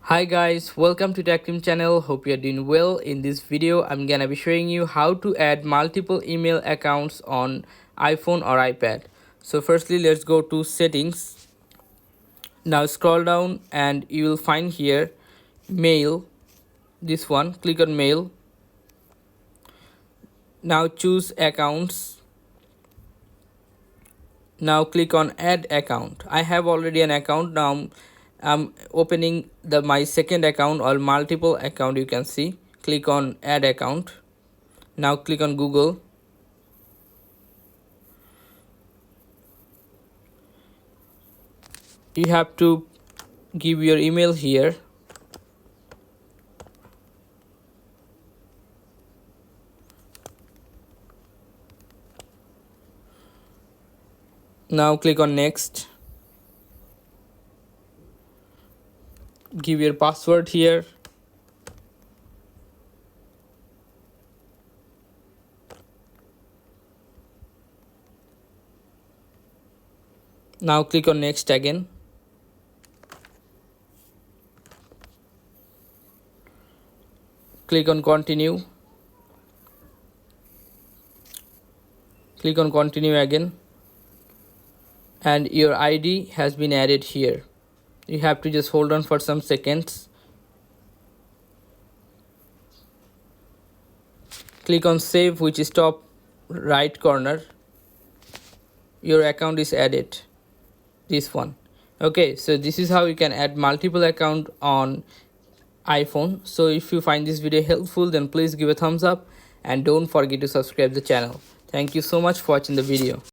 Hi guys, welcome to Tactim channel. Hope you're doing well. In this video, I'm gonna be showing you how to add multiple email accounts on iPhone or iPad. So firstly, let's go to settings. Now scroll down and you will find here mail, this one. Click on mail. Now choose accounts. Now click on add account. I have already an account. Now I'm opening my second account or multiple account. You can see, click on add account. Now click on Google. You have to give your email here. Now click on next. Give your password here. Now click on next again. Click on continue. Click on continue again. And your ID has been added here. You have to just hold on for some seconds. Click on save, which is top right corner. Your account is added, this one. Okay, so this is how you can add multiple account on iPhone. So if you find this video helpful, then please give a thumbs up and don't forget to subscribe the channel. Thank you so much for watching the video.